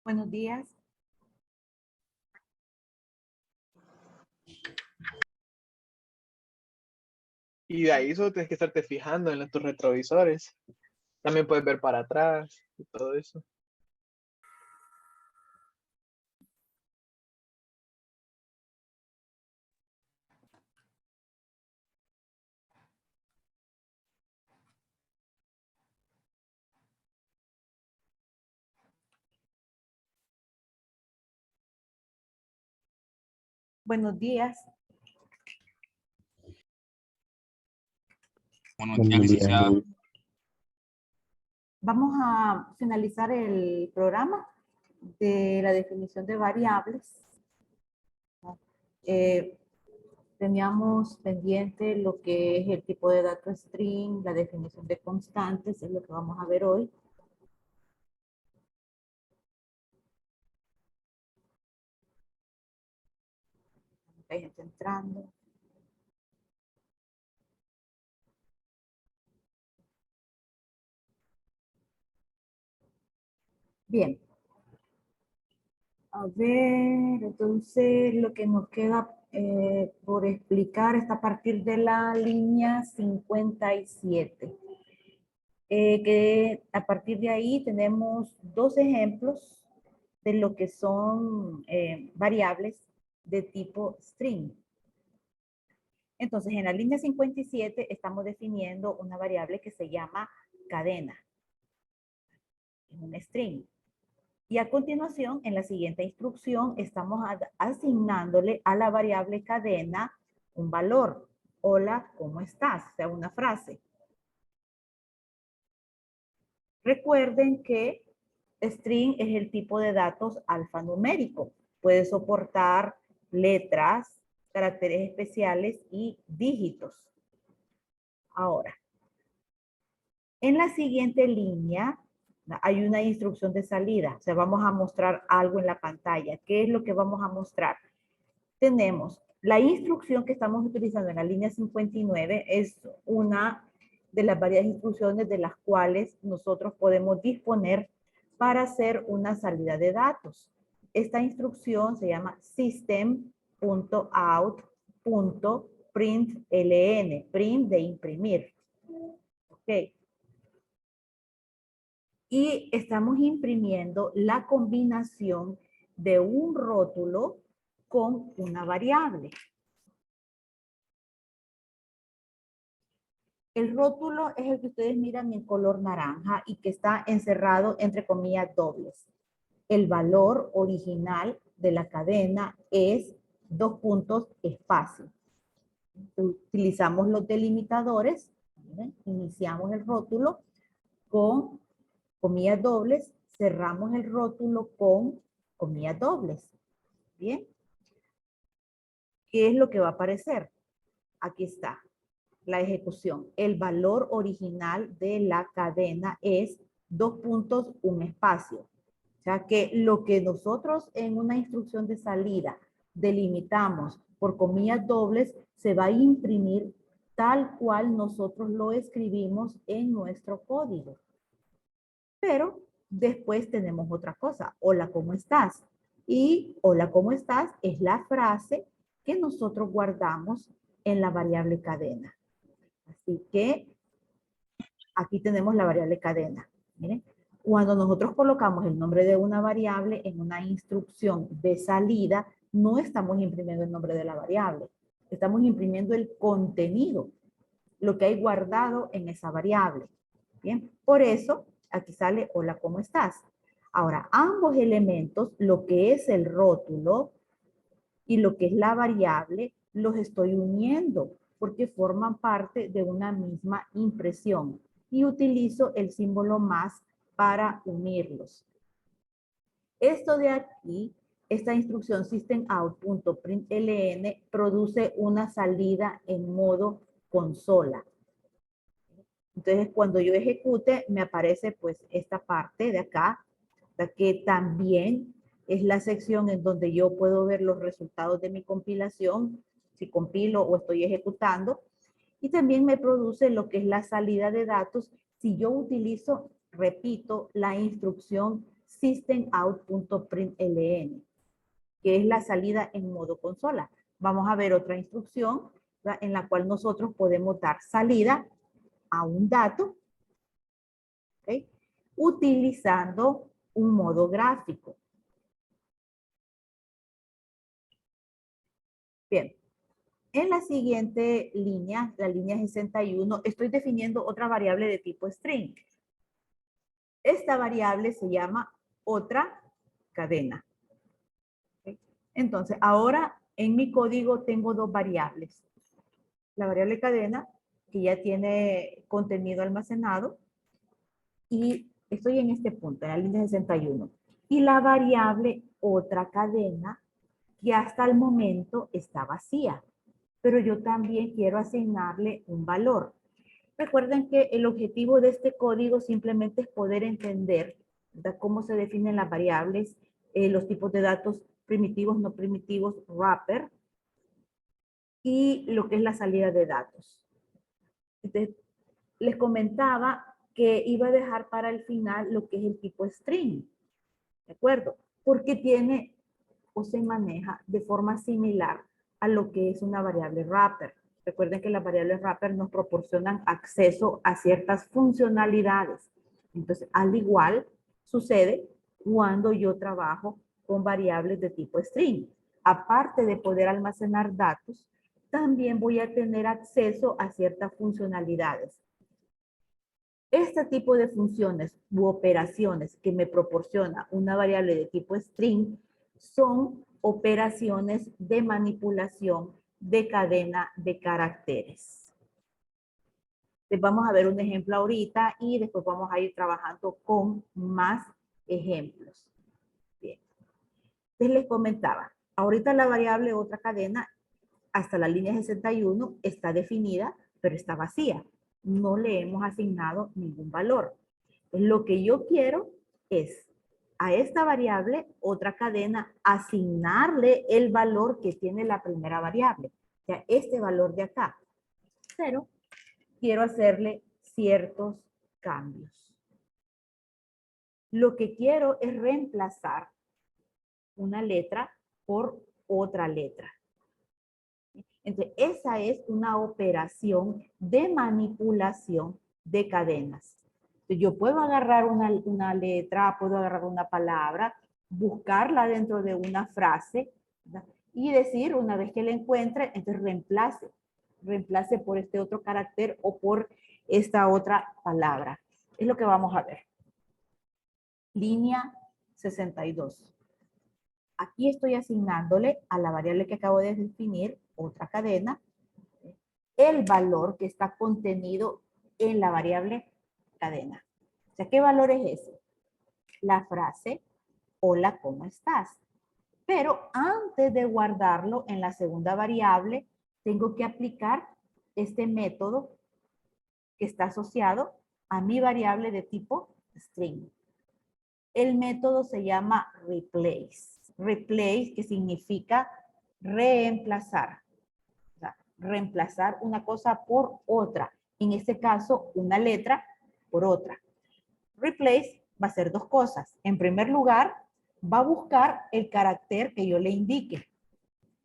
Buenos días. Y de ahí solo tienes que estarte fijando en tus retrovisores. También puedes ver para atrás y todo eso. Buenos días. Buenos días, licenciada. Vamos a finalizar el programa de la definición de variables. Teníamos pendiente lo que es el tipo de dato string, la definición de constantes, es lo que vamos a ver hoy. Hay gente entrando. Bien. A ver, entonces lo que nos queda por explicar está a partir de la línea 57. Que a partir de ahí tenemos dos ejemplos de lo que son variables de tipo string. Entonces, en la línea 57 estamos definiendo una variable que se llama cadena. Es un string. Y a continuación, en la siguiente instrucción, estamos asignándole a la variable cadena un valor. Hola, ¿cómo estás? O sea, una frase. Recuerden que string es el tipo de datos alfanumérico. Puede soportar letras, caracteres especiales y dígitos. Ahora, en la siguiente línea hay una instrucción de salida. O sea, vamos a mostrar algo en la pantalla. ¿Qué es lo que vamos a mostrar? Tenemos la instrucción que estamos utilizando en la línea 59 es una de las varias instrucciones de las cuales nosotros podemos disponer para hacer una salida de datos. Esta instrucción se llama system.out.println, print de imprimir. Ok. Y estamos imprimiendo la combinación de un rótulo con una variable. El rótulo es el que ustedes miran en color naranja y que está encerrado entre comillas dobles. El valor original de la cadena es espacio. Utilizamos los delimitadores, miren, iniciamos el rótulo con comillas dobles, cerramos el rótulo con comillas dobles. Bien. ¿Qué es lo que va a aparecer? Aquí está la ejecución. El valor original de la cadena es un espacio. O sea que lo que nosotros en una instrucción de salida delimitamos por comillas dobles se va a imprimir tal cual nosotros lo escribimos en nuestro código. Pero después tenemos otra cosa. Hola, ¿cómo estás? Y hola, ¿cómo estás? Es la frase que nosotros guardamos en la variable cadena. Así que aquí tenemos la variable cadena. Miren, cuando nosotros colocamos el nombre de una variable en una instrucción de salida, no estamos imprimiendo el nombre de la variable. Estamos imprimiendo el contenido, lo que hay guardado en esa variable. Bien, por eso aquí sale hola, ¿cómo estás? Ahora, ambos elementos, lo que es el rótulo y lo que es la variable, los estoy uniendo porque forman parte de una misma impresión y utilizo el símbolo más para unirlos. Esto de aquí, esta instrucción systemout.println produce una salida en modo consola. Entonces, cuando yo ejecute, me aparece pues esta parte de acá, la que también es la sección en donde yo puedo ver los resultados de mi compilación, si compilo o estoy ejecutando. Y también me produce lo que es la salida de datos si yo utilizo, repito, la instrucción systemout.println, que es la salida en modo consola. Vamos a ver otra instrucción, ¿verdad?, en la cual nosotros podemos dar salida a un dato, ¿okay?, utilizando un modo gráfico. Bien, en la siguiente línea, la línea 61, estoy definiendo otra variable de tipo string. Esta variable se llama otra cadena. ¿Okay? Entonces, ahora en mi código tengo dos variables. La variable cadena, que ya tiene contenido almacenado, y estoy en este punto, en la línea 61. Y la variable otra cadena, que hasta el momento está vacía, pero yo también quiero asignarle un valor. Recuerden que el objetivo de este código simplemente es poder entender, ¿verdad?, cómo se definen las variables, los tipos de datos primitivos, no primitivos, wrapper, y lo que es la salida de datos. Entonces, les comentaba que iba a dejar para el final lo que es el tipo string, ¿de acuerdo? Porque tiene o se maneja de forma similar a lo que es una variable wrapper. Recuerden que las variables wrapper nos proporcionan acceso a ciertas funcionalidades. Entonces, al igual sucede cuando yo trabajo con variables de tipo string. Aparte de poder almacenar datos, también voy a tener acceso a ciertas funcionalidades. Este tipo de funciones u operaciones que me proporciona una variable de tipo string son operaciones de manipulación de cadena de caracteres. Les vamos a ver un ejemplo ahorita y después vamos a ir trabajando con más ejemplos. Bien. Entonces les comentaba, ahorita la variable otra cadena hasta la línea 61 está definida, pero está vacía. No le hemos asignado ningún valor. Lo que yo quiero es a esta variable, otra cadena, asignarle el valor que tiene la primera variable. O sea, este valor de acá. Pero quiero hacerle ciertos cambios. Lo que quiero es reemplazar una letra por otra letra. Entonces, esa es una operación de manipulación de cadenas. Entonces, yo puedo agarrar una letra, puedo agarrar una palabra, buscarla dentro de una frase, ¿verdad?, y decir, una vez que la encuentre, entonces reemplace por este otro carácter o por esta otra palabra. Es lo que vamos a ver. Línea 62. Aquí estoy asignándole a la variable que acabo de definir, otra cadena, el valor que está contenido en la variable cadena. O sea, ¿qué valor es ese? La frase, hola, ¿cómo estás? Pero antes de guardarlo en la segunda variable, tengo que aplicar este método que está asociado a mi variable de tipo string. El método se llama replace. Replace, que significa reemplazar. O sea, reemplazar una cosa por otra. En este caso, una letra por otra. Replace va a hacer dos cosas. En primer lugar, va a buscar el carácter que yo le indique.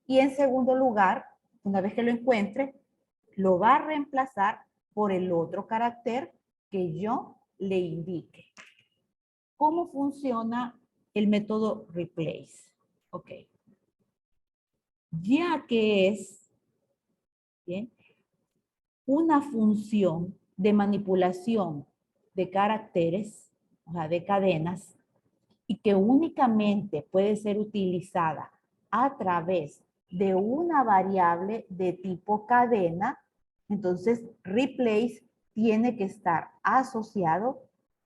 Y en segundo lugar, una vez que lo encuentre, lo va a reemplazar por el otro carácter que yo le indique. ¿Cómo funciona el método replace? Ok. Ya que es, ¿bien?, una función de manipulación de caracteres, o sea, de cadenas, y que únicamente puede ser utilizada a través de una variable de tipo cadena, entonces replace tiene que estar asociado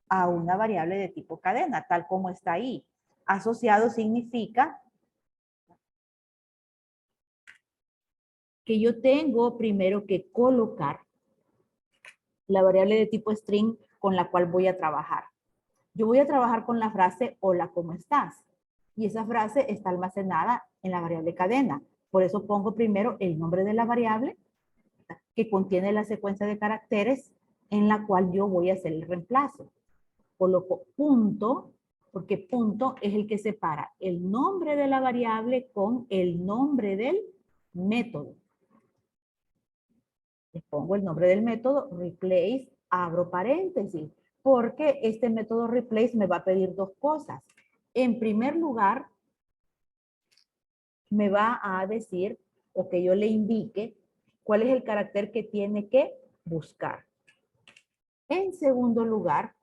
a una variable de tipo cadena, tal como está ahí. Asociado significa que yo tengo primero que colocar la variable de tipo string con la cual voy a trabajar. Yo voy a trabajar con la frase, hola, ¿cómo estás? Y esa frase está almacenada en la variable cadena. Por eso pongo primero el nombre de la variable que contiene la secuencia de caracteres en la cual yo voy a hacer el reemplazo. Coloco punto porque punto es el que separa el nombre de la variable con el nombre del método. Les pongo el nombre del método, replace, abro paréntesis, porque este método replace me va a pedir dos cosas. En primer lugar, me va a decir, o que yo le indique, cuál es el carácter que tiene que buscar. En segundo lugar,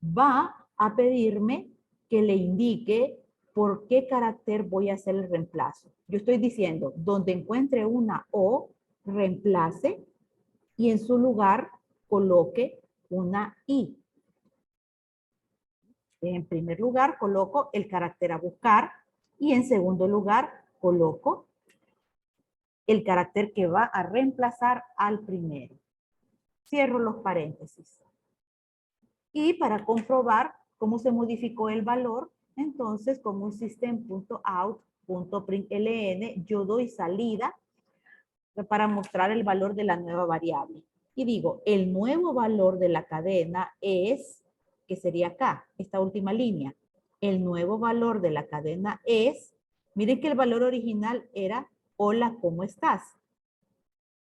va a pedirme que le indique por qué carácter voy a hacer el reemplazo. Yo estoy diciendo, donde encuentre una O, reemplace y en su lugar coloque una I. En primer lugar, coloco el carácter a buscar y en segundo lugar, coloco el carácter que va a reemplazar al primero. Cierro los paréntesis. Y para comprobar cómo se modificó el valor, entonces con un system.out.println yo doy salida para mostrar el valor de la nueva variable. Y digo, el nuevo valor de la cadena es, que sería acá, esta última línea. El nuevo valor de la cadena es, miren que el valor original era, hola, ¿cómo estás?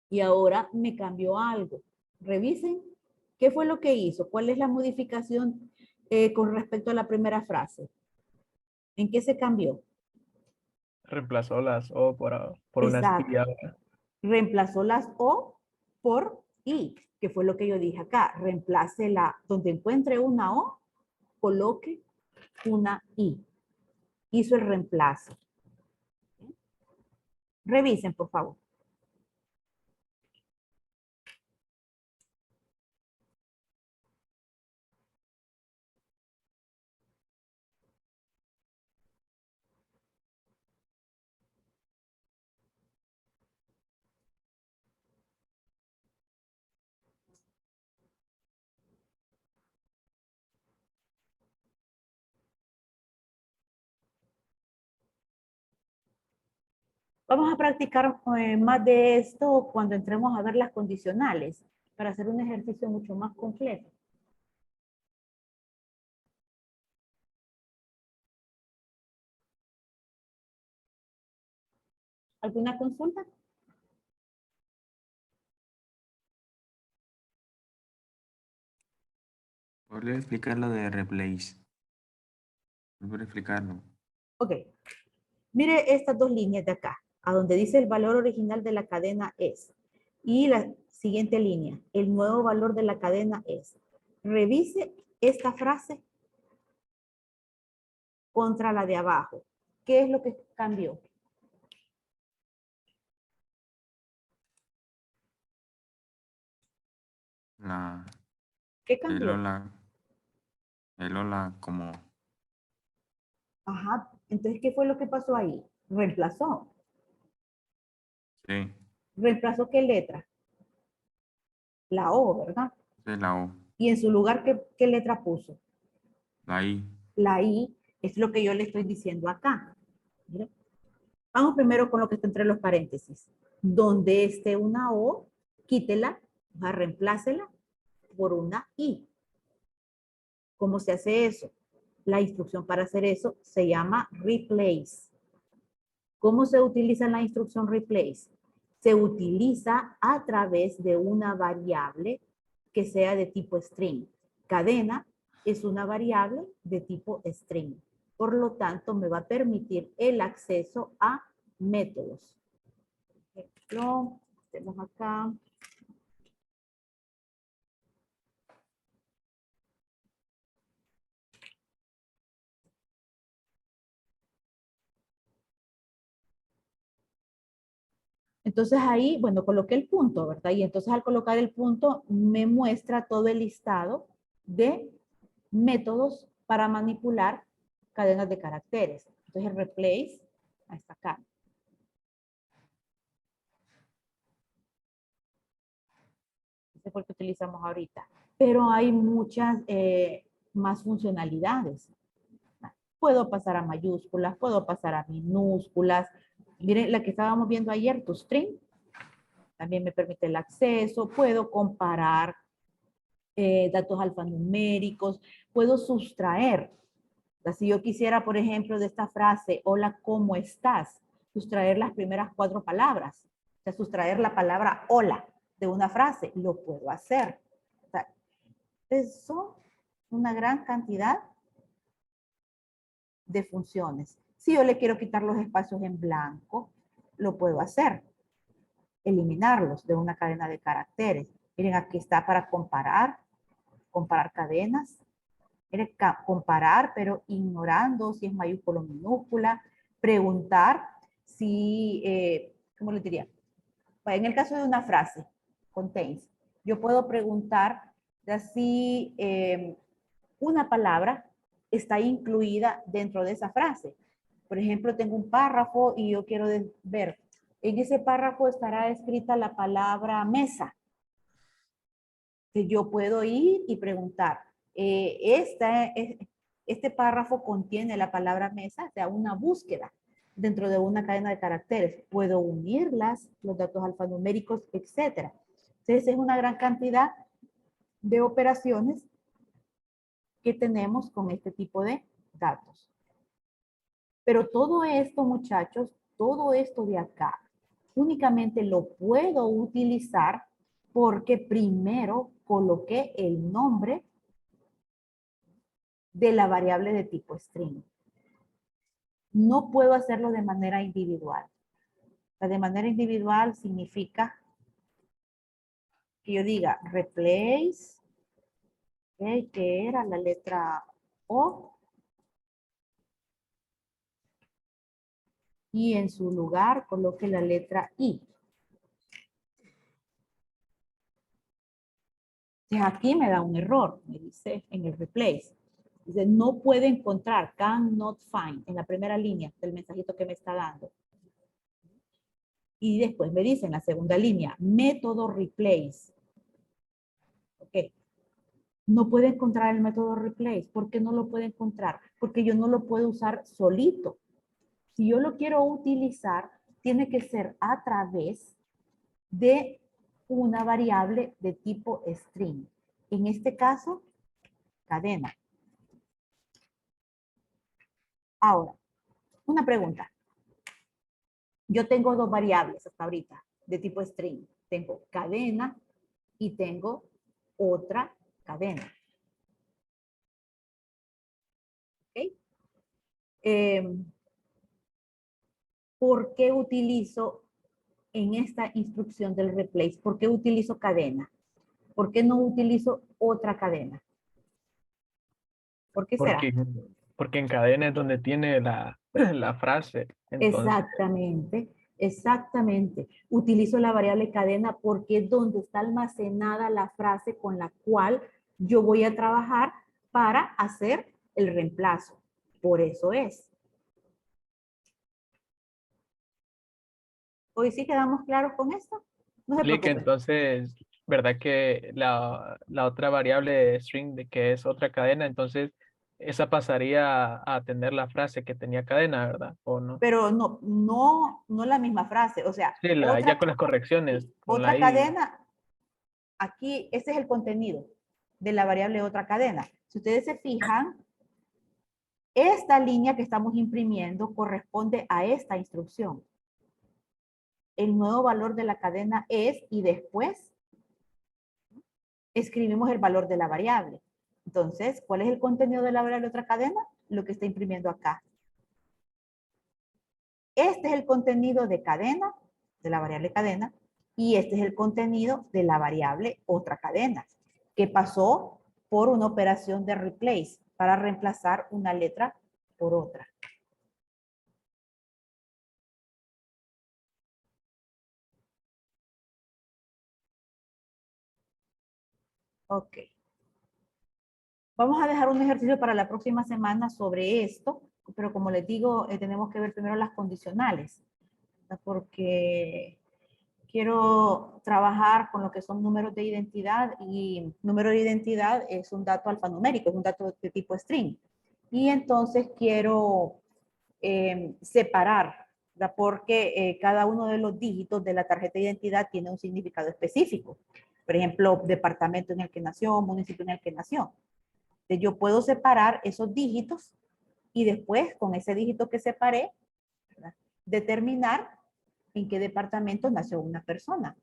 Y ahora me cambió algo. Revisen qué fue lo que hizo, cuál es la modificación con respecto a la primera frase. ¿En qué se cambió? Reemplazó las O por unas I Exacto. ahora. Reemplazó las O por I, que fue lo que yo dije acá. Reemplace la, donde encuentre una O, coloque una I. Hizo el reemplazo. Revisen, por favor. Vamos a practicar más de esto cuando entremos a ver las condicionales, para hacer un ejercicio mucho más completo. ¿Alguna consulta? ¿Podría explicar lo de replace? ¿Podría explicarlo? Ok. Mire estas dos líneas de acá, a donde dice el valor original de la cadena es. Y la siguiente línea, el nuevo valor de la cadena es. Revise esta frase contra la de abajo. ¿Qué es lo que cambió? La, ¿Qué el cambió? hola, el hola como, Ajá, entonces, ¿qué fue lo que pasó ahí? Reemplazó. sí, ¿Reemplazó qué letra? La O, ¿verdad? es la O, Y en su lugar, ¿qué letra puso? la I, La I es lo que yo le estoy diciendo acá. Mire. Vamos primero con lo que está entre los paréntesis. Donde esté una O, quítela, reemplácela por una I. ¿Cómo se hace eso? La instrucción para hacer eso se llama replace. ¿Cómo se utiliza la instrucción replace? Se utiliza a través de una variable que sea de tipo string. Cadena es una variable de tipo string. Por lo tanto, me va a permitir el acceso a métodos. Por ejemplo, tenemos acá. Entonces ahí, bueno, coloqué el punto, ¿verdad? Y entonces al colocar el punto me muestra todo el listado de métodos para manipular cadenas de caracteres. Entonces el replace, ahí está acá. Ese fue el que utilizamos ahorita. Pero hay muchas más funcionalidades. Puedo pasar a mayúsculas, puedo pasar a minúsculas. Miren, la que estábamos viendo ayer, toString, también me permite el acceso. Puedo comparar datos alfanuméricos, puedo sustraer. O sea, si yo quisiera, por ejemplo, de esta frase, hola, ¿cómo estás? Sustraer las primeras 4 palabras. O sea, sustraer la palabra hola de una frase, lo puedo hacer. O sea, eso una gran cantidad de funciones. Si yo le quiero quitar los espacios en blanco, lo puedo hacer. Eliminarlos de una cadena de caracteres. Miren, aquí está para comparar cadenas. Miren, comparar, pero ignorando si es mayúscula o minúscula. Preguntar si, ¿cómo le diría? Bueno, en el caso de una frase, contains, yo puedo preguntar si una palabra está incluida dentro de esa frase. Por ejemplo, tengo un párrafo y yo quiero ver, en ese párrafo estará escrita la palabra mesa. Que yo puedo ir y preguntar, este párrafo contiene la palabra mesa, o sea, una búsqueda dentro de una cadena de caracteres. Puedo unirlas, los datos alfanuméricos, etc. Entonces, es una gran cantidad de operaciones que tenemos con este tipo de datos. Pero todo esto, muchachos, todo esto de acá, únicamente lo puedo utilizar porque primero coloqué el nombre de la variable de tipo string. No puedo hacerlo de manera individual. O sea, de manera individual significa que yo diga replace, okay, que era la letra O, y en su lugar coloque la letra I. Entonces aquí me da un error, me dice en el replace. Dice, no puede encontrar, cannot find, en la primera línea del mensajito que me está dando. Y después me dice en la segunda línea, método replace. Ok. No puede encontrar el método replace. ¿Por qué no lo puede encontrar? Porque yo no lo puedo usar solito. Si yo lo quiero utilizar, tiene que ser a través de una variable de tipo string. En este caso, cadena. Ahora, una pregunta. Yo tengo 2 variables hasta ahorita de tipo string. Tengo cadena y tengo otra cadena. ¿Ok? ¿Por qué utilizo en esta instrucción del replace? ¿Por qué utilizo cadena? ¿Por qué no utilizo otra cadena? ¿Por qué será? Porque en cadena es donde tiene la frase. Entonces, Exactamente, exactamente. Utilizo la variable cadena porque es donde está almacenada la frase con la cual yo voy a trabajar para hacer el reemplazo. Por eso es. ¿Hoy sí quedamos claros con esto? No se explica preocupen. entonces, ¿verdad que la otra variable de string de que es otra cadena, entonces esa pasaría a tener la frase que tenía cadena, ¿verdad? ¿O no? Pero no la misma frase. O sea, Sí, ya con las correcciones, con la otra I. cadena, aquí, ese es el contenido de la variable otra cadena. Si ustedes se fijan, esta línea que estamos imprimiendo corresponde a esta instrucción. El nuevo valor de la cadena es, y después escribimos el valor de la variable. Entonces, ¿cuál es el contenido de la variable otra cadena? Lo que está imprimiendo acá. Este es el contenido de cadena, de la variable cadena, y este es el contenido de la variable otra cadena, que pasó por una operación de replace para reemplazar una letra por otra. Ok. Vamos a dejar un ejercicio para la próxima semana sobre esto, pero como les digo, tenemos que ver primero las condicionales, porque quiero trabajar con lo que son números de identidad, y número de identidad es un dato alfanumérico, es un dato de tipo string. Y entonces quiero separar, ¿verdad? Porque cada uno de los dígitos de la tarjeta de identidad tiene un significado específico. Por ejemplo, departamento en el que nació, municipio en el que nació. Entonces, yo puedo separar esos dígitos y después, con ese dígito que separé, ¿verdad?, determinar en qué departamento nació una persona.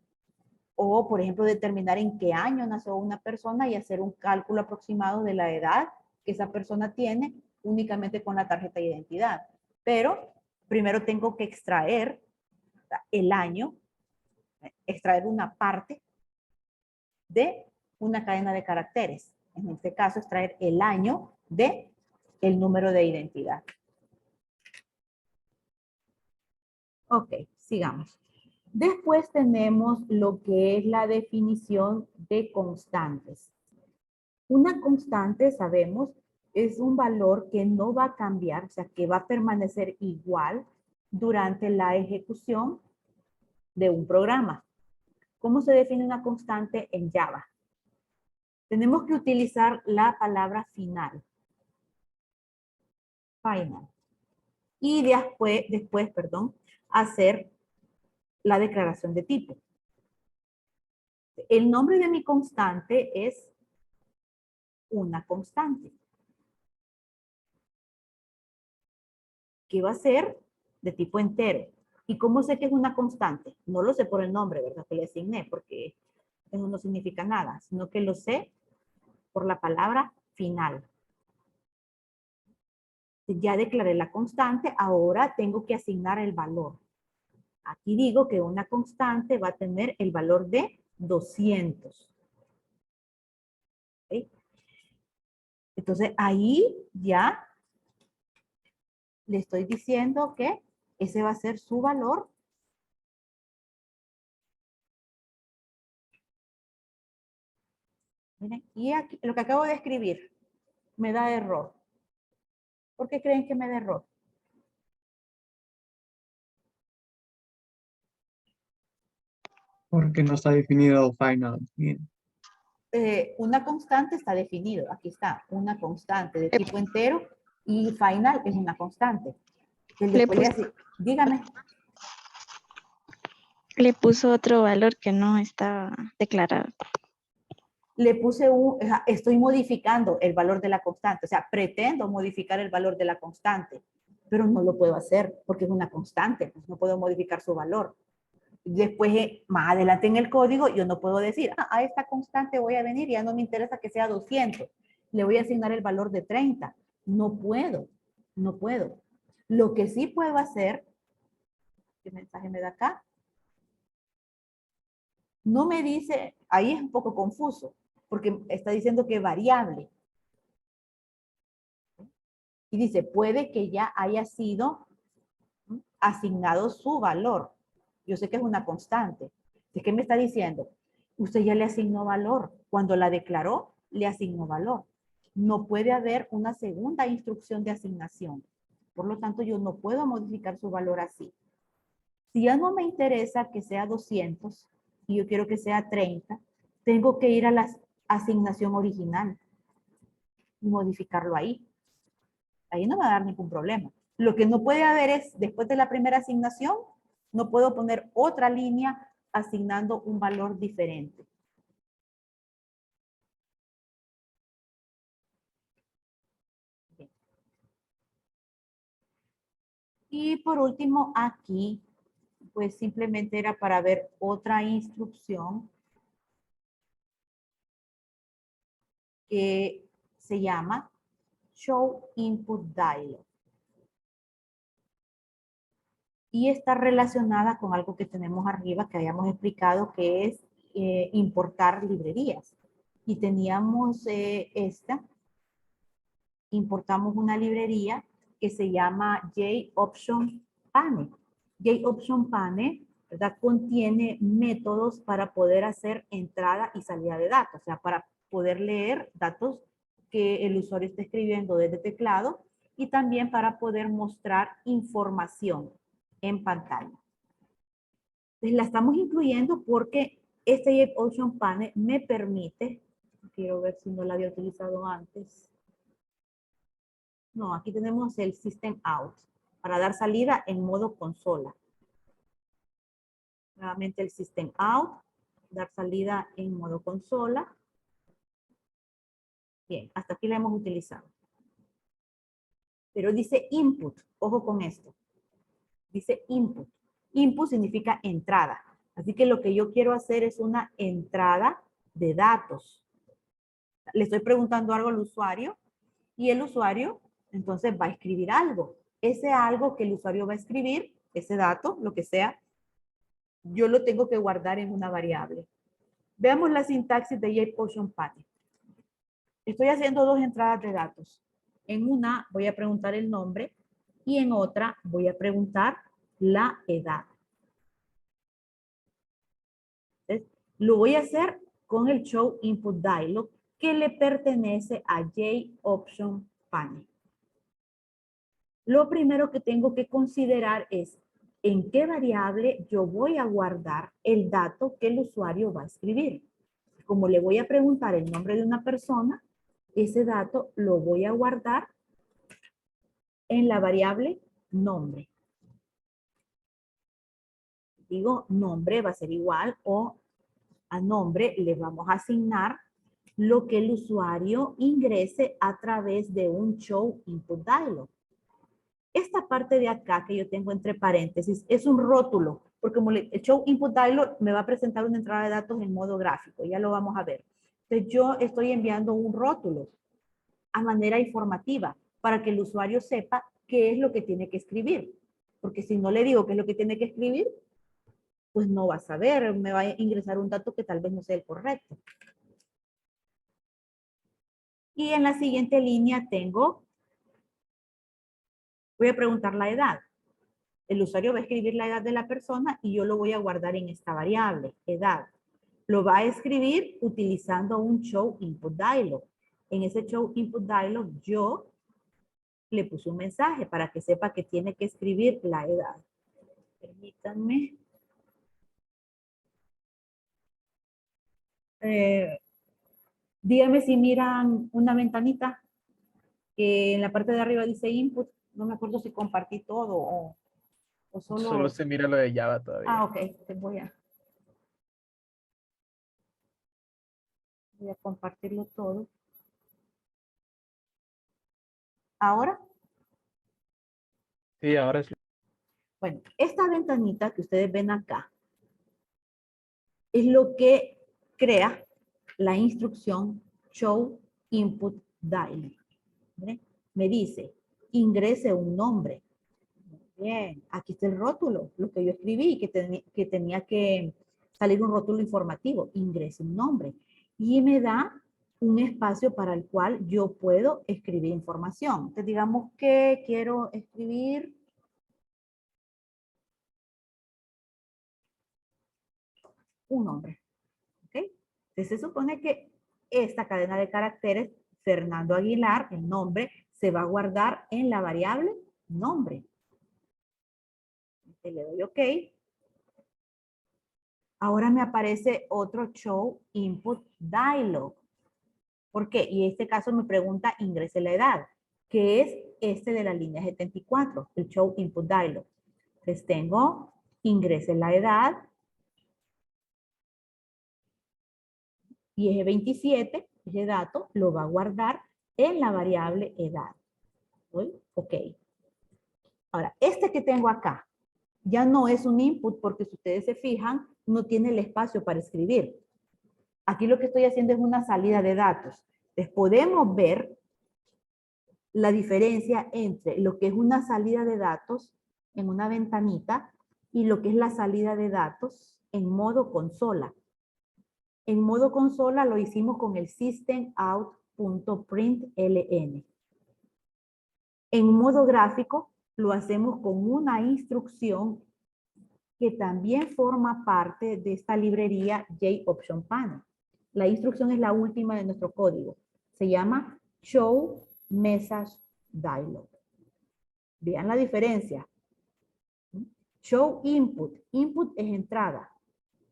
O, por ejemplo, determinar en qué año nació una persona y hacer un cálculo aproximado de la edad que esa persona tiene únicamente con la tarjeta de identidad. Pero primero tengo que extraer el año, extraer una parte de una cadena de caracteres. En este caso, extraer el año de el número de identidad. Ok, sigamos. Después tenemos lo que es la definición de constantes. Una constante, sabemos, es un valor que no va a cambiar, o sea, que va a permanecer igual durante la ejecución de un programa. ¿Cómo se define una constante en Java? Tenemos que utilizar la palabra final. Final. Y después, hacer la declaración de tipo. El nombre de mi constante es una constante, que va a ser de tipo entero. ¿Y cómo sé que es una constante? No lo sé por el nombre, ¿verdad?, que le asigné, porque eso no significa nada, sino que lo sé por la palabra final. Ya declaré la constante, ahora tengo que asignar el valor. Aquí digo que una constante va a tener el valor de 200. ¿Okay? Entonces ahí ya le estoy diciendo que ese va a ser su valor. Miren, y aquí lo que acabo de escribir me da error. ¿Por qué creen que me da error? Porque no está definido final. Bien. Una constante está definido. Aquí está, una constante de tipo entero y final es una constante. Dígame. Le puso otro valor que no estaba declarado. Le puse estoy modificando el valor de la constante, o sea, pretendo modificar el valor de la constante, pero no lo puedo hacer porque es una constante, pues no puedo modificar su valor. Después, más adelante en el código, yo no puedo decir, a esta constante voy a venir, ya no me interesa que sea 200, le voy a asignar el valor de 30. No puedo, no puedo. Lo que sí puedo hacer, ¿qué mensaje me da acá? No me dice, ahí es un poco confuso, porque está diciendo que variable. Y dice, puede que ya haya sido asignado su valor. Yo sé que es una constante. ¿Qué me está diciendo? Usted ya le asignó valor. Cuando la declaró, le asignó valor. No puede haber una segunda instrucción de asignación. Por lo tanto, yo no puedo modificar su valor así. Si ya no me interesa que sea 200 y yo quiero que sea 30, tengo que ir a la asignación original y modificarlo ahí. Ahí no me va a dar ningún problema. Lo que no puede haber es, después de la primera asignación, no puedo poner otra línea asignando un valor diferente. Bien. Y por último, aquí, pues simplemente era para ver otra instrucción que se llama Show Input Dialog. Y está relacionada con algo que tenemos arriba que habíamos explicado, que es importar librerías. Y teníamos importamos una librería que se llama JOptionPane. JOptionPane, ¿verdad?, contiene métodos para poder hacer entrada y salida de datos, o sea, para poder leer datos que el usuario está escribiendo desde teclado y también para poder mostrar información en pantalla. Entonces, la estamos incluyendo porque este JOptionPane me permite, quiero ver si no la había utilizado antes. No, aquí tenemos el System Out para dar salida en modo consola. Nuevamente el System Out dar salida en modo consola. Bien, hasta aquí la hemos utilizado. Pero dice input, ojo con esto. Dice input. Input significa entrada. Así que lo que yo quiero hacer es una entrada de datos. Le estoy preguntando algo al usuario y el usuario entonces va a escribir algo. Ese algo que el usuario va a escribir, ese dato, lo que sea, yo lo tengo que guardar en una variable. Veamos la sintaxis de JOptionPanel. Estoy haciendo dos entradas de datos. En una voy a preguntar el nombre y en otra voy a preguntar la edad. Entonces, lo voy a hacer con el Show Input Dialog que le pertenece a JOptionPanel. Lo primero que tengo que considerar es en qué variable yo voy a guardar el dato que el usuario va a escribir. Como le voy a preguntar el nombre de una persona, ese dato lo voy a guardar en la variable nombre. Digo nombre va a ser igual o a nombre le vamos a asignar lo que el usuario ingrese a través de un Show Input Dialog. Esta parte de acá que yo tengo entre paréntesis es un rótulo, porque como el Show Input Dialog me va a presentar una entrada de datos en modo gráfico, ya lo vamos a ver. Entonces yo estoy enviando un rótulo a manera informativa para que el usuario sepa qué es lo que tiene que escribir. Porque si no le digo qué es lo que tiene que escribir, pues no va a saber, me va a ingresar un dato que tal vez no sea el correcto. Y en la siguiente línea tengo, voy a preguntar la edad. El usuario va a escribir la edad de la persona y yo lo voy a guardar en esta variable, edad. Lo va a escribir utilizando un Show Input Dialog. En ese Show Input Dialog yo le puse un mensaje para que sepa que tiene que escribir la edad. Permítanme. Díganme si miran una ventanita que en la parte de arriba dice input. No me acuerdo si compartí todo o solo... Solo se mira lo de Java todavía. Ah, ok. Te voy a compartirlo todo. ¿Ahora? Sí, ahora es. Bueno, esta ventanita que ustedes ven acá es lo que crea la instrucción Show Input Dialog. ¿Ve? Me dice, ingrese un nombre. Bien, aquí está el rótulo, lo que yo escribí, que tenía que salir un rótulo informativo. Ingrese un nombre. Y me da un espacio para el cual yo puedo escribir información. Entonces, digamos que quiero escribir un nombre. ¿Ok? Entonces, se supone que esta cadena de caracteres, Fernando Aguilar, el nombre, se va a guardar en la variable nombre. Le doy OK. Ahora me aparece otro Show Input Dialog. ¿Por qué? Y en este caso me pregunta ingrese la edad, que es este de la línea 74, el Show Input Dialog. Entonces tengo ingrese la edad y ese 27, ese dato, lo va a guardar en la variable edad. ¿Sí? OK. Ahora, este que tengo acá ya no es un input porque si ustedes se fijan, no tiene el espacio para escribir. Aquí lo que estoy haciendo es una salida de datos. Entonces podemos ver la diferencia entre lo que es una salida de datos en una ventanita y lo que es la salida de datos en modo consola. En modo consola lo hicimos con el systemout.println. En modo gráfico lo hacemos con una instrucción que también forma parte de esta librería JOptionPanel. La instrucción es la última de nuestro código. Se llama Show Message Dialog. Vean la diferencia. Show Input. Input es entrada.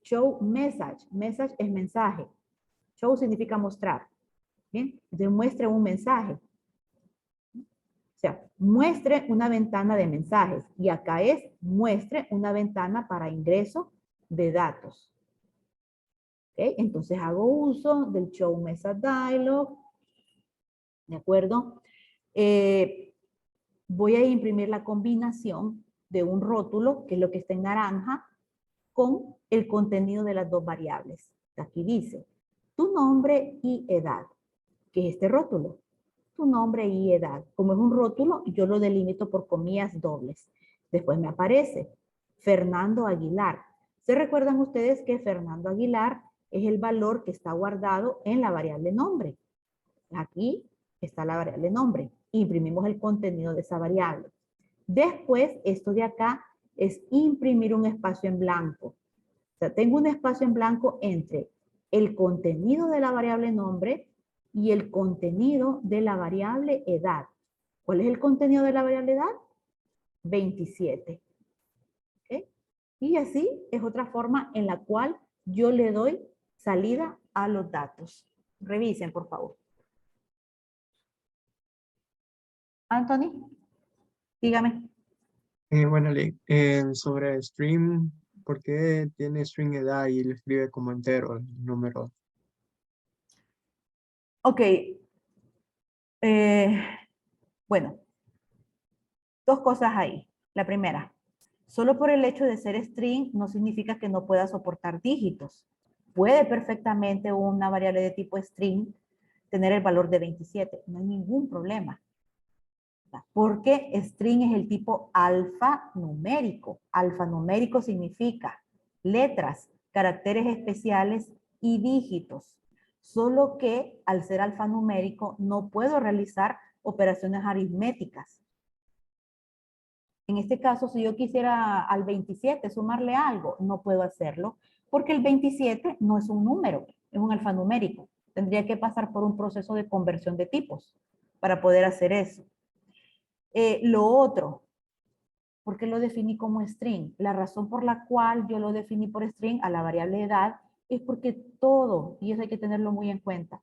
Show Message. Message es mensaje. Show significa mostrar. ¿Bien? Entonces muestre un mensaje. O sea, muestre una ventana de mensajes. Y acá es muestre una ventana para ingreso de datos. ¿Ok? Entonces hago uso del show message dialog. ¿De acuerdo? Voy a imprimir la combinación de un rótulo, que es lo que está en naranja, con el contenido de las dos variables. Aquí dice, tu nombre y edad, que es este rótulo. Tu nombre y edad. Como es un rótulo, yo lo delimito por comillas dobles. Después me aparece Fernando Aguilar. ¿Se recuerdan ustedes que Fernando Aguilar es el valor que está guardado en la variable nombre? Aquí está la variable nombre. Imprimimos el contenido de esa variable. Después, esto de acá es imprimir un espacio en blanco. O sea, tengo un espacio en blanco entre el contenido de la variable nombre y el contenido de la variable edad. ¿Cuál es el contenido de la variable edad? 27. ¿Okay? Y así es otra forma en la cual yo le doy salida a los datos. Revisen, por favor. Anthony, dígame. Bueno, sobre string, ¿por qué tiene string edad y lo escribe como entero el número? Ok. Bueno, dos cosas ahí. La primera, solo por el hecho de ser string no significa que no pueda soportar dígitos. Puede perfectamente una variable de tipo string tener el valor de 27. No hay ningún problema. Porque string es el tipo alfanumérico. Alfanumérico significa letras, caracteres especiales y dígitos. Solo que al ser alfanumérico no puedo realizar operaciones aritméticas. En este caso, si yo quisiera al 27 sumarle algo, no puedo hacerlo porque el 27 no es un número, es un alfanumérico. Tendría que pasar por un proceso de conversión de tipos para poder hacer eso. Lo otro, ¿por qué lo definí como string? La razón por la cual yo lo definí por string a la variable edad es porque todo, y eso hay que tenerlo muy en cuenta,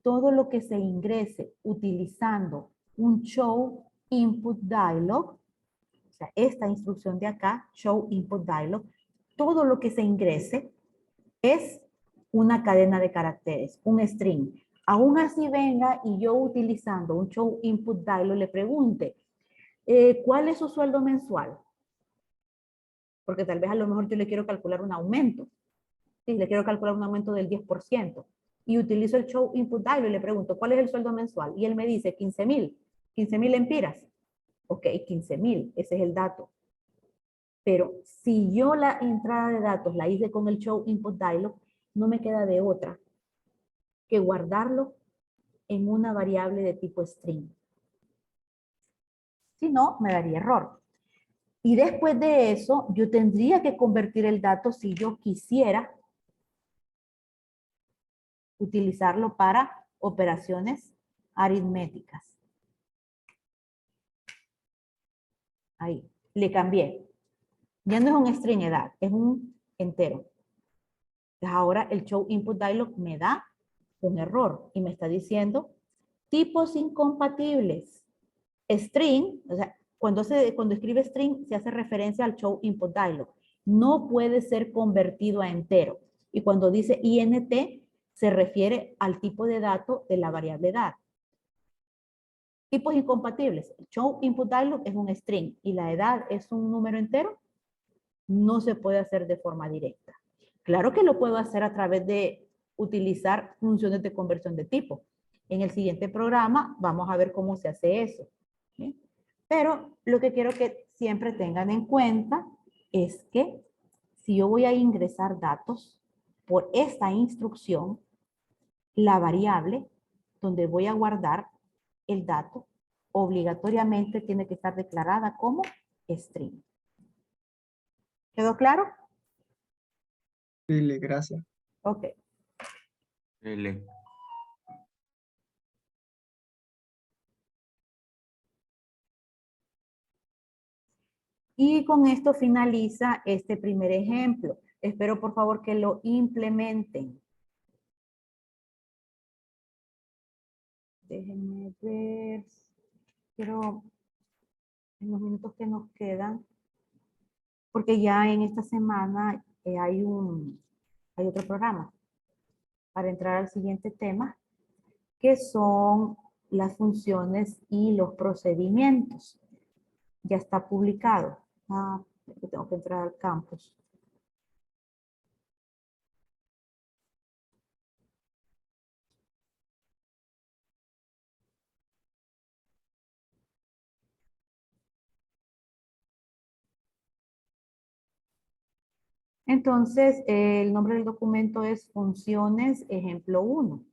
todo lo que se ingrese utilizando un show input dialog, o sea, esta instrucción de acá, show input dialog, todo lo que se ingrese es una cadena de caracteres, un string. Aún así venga y yo utilizando un show input dialog le pregunte, ¿cuál es su sueldo mensual? Porque tal vez a lo mejor yo le quiero calcular un aumento. Sí, le quiero calcular un aumento del 10%. Y utilizo el show input dialog y le pregunto, ¿cuál es el sueldo mensual? Y él me dice 15,000. 15,000 empiras. Ok, 15,000, ese es el dato. Pero si yo la entrada de datos la hice con el show input dialog, no me queda de otra que guardarlo en una variable de tipo string. Si no, me daría error. Y después de eso, yo tendría que convertir el dato si yo quisiera utilizarlo para operaciones aritméticas. Ahí, le cambié. Ya no es un string edad, es un entero. Entonces ahora el show input dialog me da un error y me está diciendo tipos incompatibles. String, o sea, cuando escribe string se hace referencia al show input dialog. No puede ser convertido a entero. Y cuando dice int se refiere al tipo de dato de la variable edad. Tipos incompatibles. El show input dialog es un string y la edad es un número entero. No se puede hacer de forma directa. Claro que lo puedo hacer a través de utilizar funciones de conversión de tipo. En el siguiente programa vamos a ver cómo se hace eso. ¿Sí? Pero lo que quiero que siempre tengan en cuenta es que si yo voy a ingresar datos por esta instrucción, la variable donde voy a guardar el dato obligatoriamente tiene que estar declarada como string. ¿Quedó claro? Dile, gracias. Ok. L. Y con esto finaliza este primer ejemplo. Espero por favor que lo implementen. Déjenme ver. Quiero, en los minutos que nos quedan, porque ya en esta semana hay otro programa. para entrar al siguiente tema, que son las funciones y los procedimientos. Ya está publicado. Tengo que entrar al campus. Entonces, el nombre del documento es Funciones, ejemplo 1.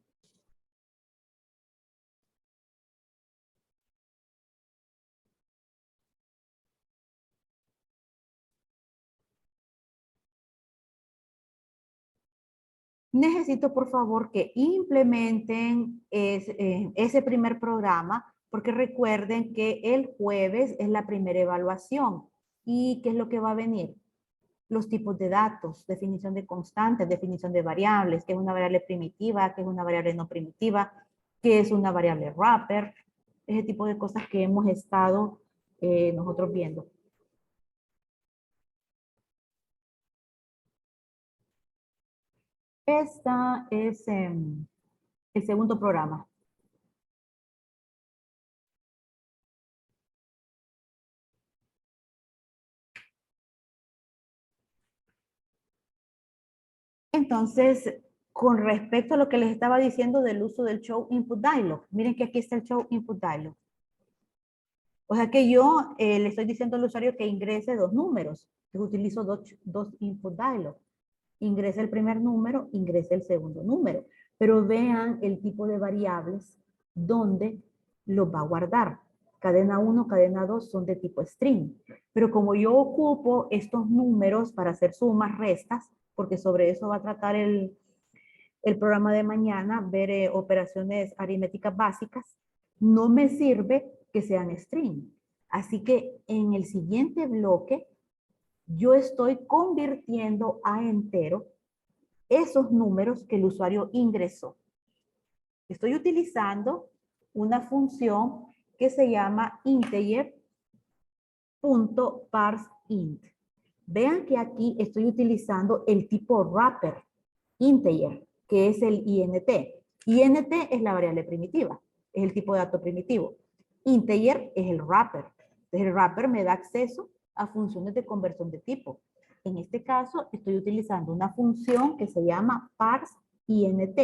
Necesito, por favor, que implementen ese primer programa, porque recuerden que el jueves es la primera evaluación. ¿Y qué es lo que va a venir? Los tipos de datos, definición de constantes, definición de variables, qué es una variable primitiva, qué es una variable no primitiva, qué es una variable wrapper, ese tipo de cosas que hemos estado nosotros viendo. Esta es el segundo programa. Entonces, con respecto a lo que les estaba diciendo del uso del Show Input Dialog, miren que aquí está el Show Input Dialog. O sea que yo le estoy diciendo al usuario que ingrese dos números. Yo utilizo dos Input Dialog. Ingrese el primer número, ingrese el segundo número. Pero vean el tipo de variables donde los va a guardar. Cadena 1, cadena 2 son de tipo string. Pero como yo ocupo estos números para hacer sumas, restas, porque sobre eso va a tratar el programa de mañana, ver operaciones aritméticas básicas, no me sirve que sean string. Así que en el siguiente bloque, yo estoy convirtiendo a entero esos números que el usuario ingresó. Estoy utilizando una función que se llama integer.parseInt. Vean que aquí estoy utilizando el tipo wrapper, integer, que es el int. Int es la variable primitiva, es el tipo de dato primitivo. Integer es el wrapper. Entonces el wrapper me da acceso a funciones de conversión de tipo. En este caso estoy utilizando una función que se llama parseInt.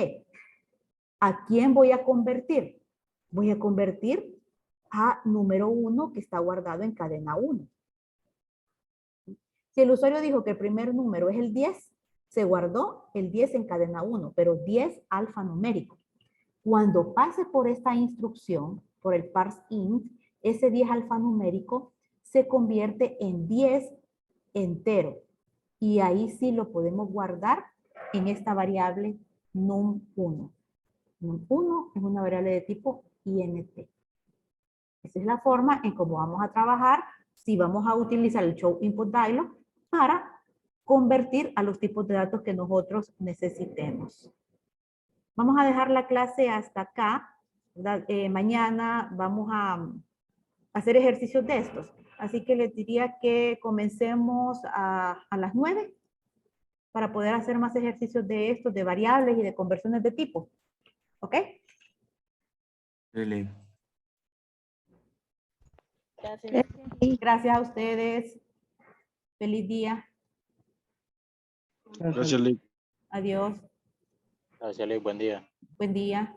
¿A quién voy a convertir? Voy a convertir a número 1 que está guardado en cadena 1. Si el usuario dijo que el primer número es el 10, se guardó el 10 en cadena 1, pero 10 alfanumérico. Cuando pase por esta instrucción, por el parseInt, ese 10 alfanumérico se convierte en 10 entero. Y ahí sí lo podemos guardar en esta variable num1. Num1 es una variable de tipo int. Esa es la forma en cómo vamos a trabajar si vamos a utilizar el Show Input Dialog para convertir a los tipos de datos que nosotros necesitemos. Vamos a dejar la clase hasta acá. Mañana vamos a hacer ejercicios de estos. Así que les diría que comencemos a las 9 para poder hacer más ejercicios de estos, de variables y de conversiones de tipo. ¿Ok? Ley. Gracias a ustedes. Feliz día. Gracias, Lick. Adiós. Gracias, Lick. Buen día. Buen día.